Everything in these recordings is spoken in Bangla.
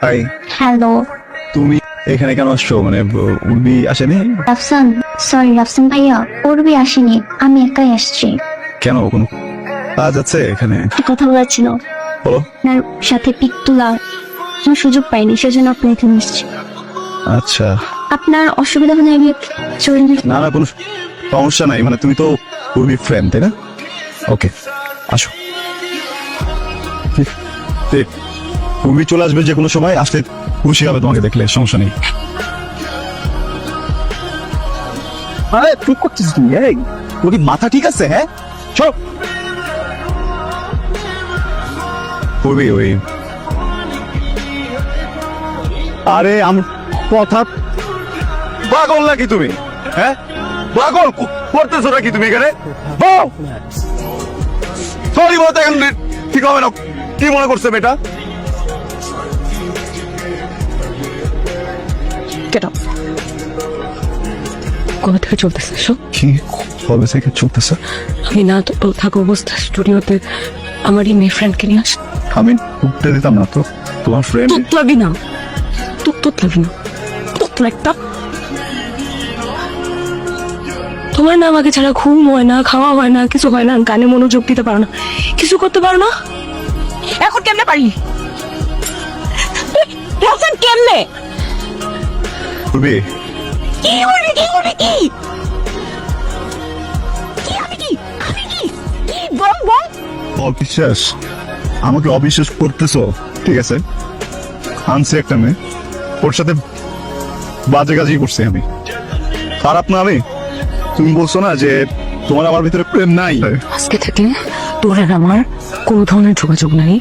হাই, হ্যালো তুমি এখানে কেন আসছো? মানে উর্বি আসেনি? রাফসান, সরি রাফসান ভাইয়া, উর্বি আসেনি, আমি একাই আসছি। কেন, কোনো কাজ আছে এখানে? একটু কথা বলার ছিল, বলো। আপনার সাথে পিক তোলা কোনো সুযোগ পাইনি, সেজন্য আপনি এখানে এসেছি। আচ্ছা, আপনার অসুবিধা হলে আমি চলে যাই। না না, কোনো সমস্যা নাই। মানে তুমি তো উর্বি ফ্রেন্ড, তাই না? ওকে, আসো। ঠিক, উর্বি চলে আসবে যে কোনো সময়, আসলে খুশি হবে তোমাকে দেখলে, সমস্যা নেই। আরে তুই করছিস তুমি? এই তোর কি মাথা ঠিক আছে? হ্যাঁ, চল। উর্বি ওই, আরে কথা পাগল নাকি তুমি? হ্যাঁ, পাগল করতেছো নাকি তুমি এখানে? সরি বলতে এখন ঠিক হবে না। কি মনে করছে মেয়েটা? কোথা থেকে চলতেছে সব? কি হবে থেকে চলতেছে? আমি না তো থাকা অবস্থা স্টুডিওতে আমার এই মেয়ে ফ্রেন্ডকে নিয়ে আসে। আমি উঠতে দিতাম না তো। তোমার ফ্রেন্ড তুতলাবি না, তুতলাবি না, তুতলা একটা। তোমার না আমাকে ছাড়া ঘুম হয় না, খাওয়া হয় না, কিছু হয় না, গানে মনোযোগ দিতে পারো না, কিছু করতে পারো না। এখন কেমনে পারি? কেমনে করবে? কি করবি, কি করবি, কি কি আমি কি আমি কি কি বল বল। অবিশ্বাস, আমাকে অবিশ্বাস করতেছো? ঠিক আছে, আনছি একটা মেয়ে, ওর সাথে বাজে কাজই করছি আমি। খারাপ না আমি? তুমি বলছো না যে তোমার আমার ভিতরে প্রেম নাই? আজকে থেকে তোর আর আমার কোনো ধরনের যোগাযোগ নাই।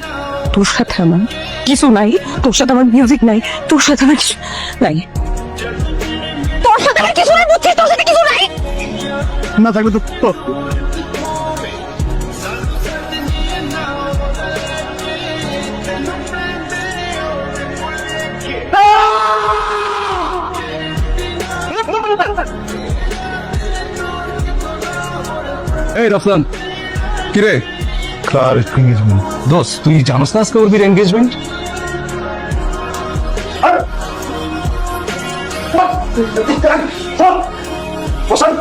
তোর সাথে আমার কিছু নাই, তোর সাথে আমার মিউজিক নাই, তোর সাথে আমার কিছু নাই, তোর সাথে আমার কিছু নাই, বুঝছিস? তোর সাথে কিছু নাই। না থাকলে তো এই রাফসান, কিরে? কার এঙ্গেজমেন্ট? দোস্ত, তুই জানোস না আজকে উর্বির এঙ্গেজমেন্ট? বসেন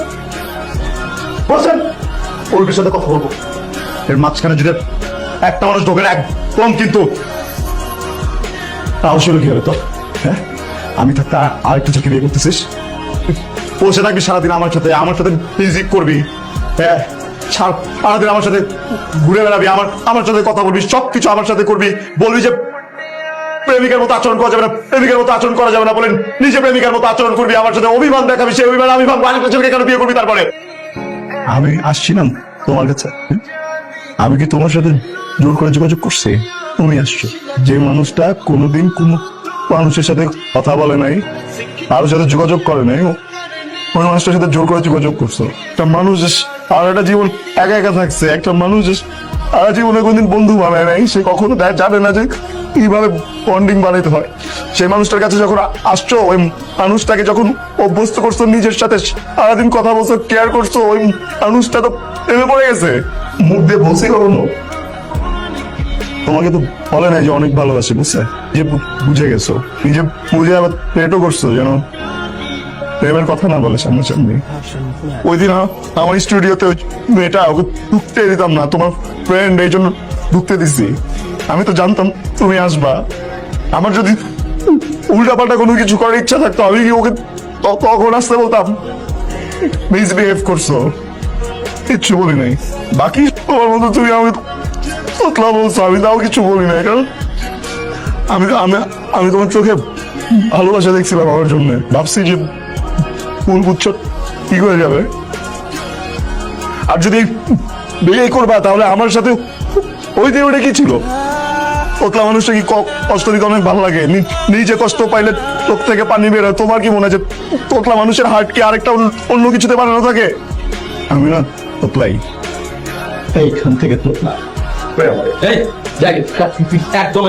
বসেন, ওর সাথে কথা বলবো। এর মাঝখানে যদি একটা মানুষ ঢোকে না একদম, কিন্তু আসলে কি হবে তো? হ্যাঁ, আমি থাকতে আরেকটা চাকরি বিয়ে করতেছিস? বসে থাকবি সারাদিন আমার সাথে মিউজিক করবি, হ্যাঁ, সারাদিন আমার সাথে ঘুরে বেড়াবি, আমার সাথে কথা বলবি, সবকিছু আমার সাথে করবি, বলবি যে প্রেমিকার মতো আচরণ করা যাবে না, প্রেমিকার মতো আচরণ করা যাবে না, বলেন নিজে প্রেমিকার মতো আচরণ করবি, আমার সাথে অভিমান দেখাবি, সেই অভিমান আমি ভাববো আরেকটা ছেলেকে কেন বিয়ে করবি। তারপরে আমি আসছিলাম তোমার কাছে, আমি কি তোমার সাথে জোর করে যোগাযোগ করছি? তুমি আসছো, যে মানুষটা কোনোদিন কোনো মানুষের সাথে কথা বলে নাই, কারোর সাথে যোগাযোগ করে নাই, ওই মানুষটার সাথে জোর করে যোগাযোগ করছো। একটা মানুষ আর একটা জীবন একা একা থাকছে, একটা মানুষ সারা জীবনে কোনদিন বন্ধু বানায় নাই, সে কখনো জানে না যে কিভাবে বন্ডিং বানাইতে হয়। সেই মানুষটার কাছে যখন আসছো, ওই মানুষটাকে যখন অভ্যস্ত করছো নিজের সাথে, সারাদিন কথা বলছো, কেয়ার করছো, ওই মানুষটা তো প্রেমে পড়ে গেছে। মুখ দিয়ে বলছি কখনো? তোমাকে তো বলে নাই যে অনেক ভালোবাসে, বুঝছে? যে বুঝে গেছো, নিজে বুঝে আবার পেটও করছো যেন প্রেমের কথা না বলে সামনাসামনি। ওই দিন আমার স্টুডিওতে মেয়েটা, ওকে ঢুকতে দিতাম না, তোমার ফ্রেন্ড, এই জন্য ঢুকতে দিছি। আমি তো জানতাম তুমি আসবা। আমার যদি উল্টাপাল্টা কোনো কিছু করার ইচ্ছা থাকতো, আমি কি ওকে তখন আসতে বলতাম? মিসবিহেভ করছো, কিচ্ছু বলি নাই। বাকি তোমার মতো তুমি আমাকে তোতলা বলছো, আমি তাও কিছু বলি নাই, কারণ আমি তোমার চোখে ভালোবাসা দেখছিলাম আমার জন্য। ভাবছি যে ফুল গুচ্ছ ঠিক হয়ে যাবে, আর যদি বিয়ে করবা তাহলে আমার সাথে ওই দিন ওটা কি ছিল? তোতলা মানুষটা কি কষ্ট দিতে অনেক ভালো লাগে, নিজে কষ্ট পাইলে চোখ থেকে পানি বেরোয়। তোমার কি মনে হয় যে তোতলা মানুষের হার্ট কি আরেকটা অন্য কিছুতে বানানো থাকে? আমি না তোতলাই, এইখান থেকে তোতলা। এই, একদম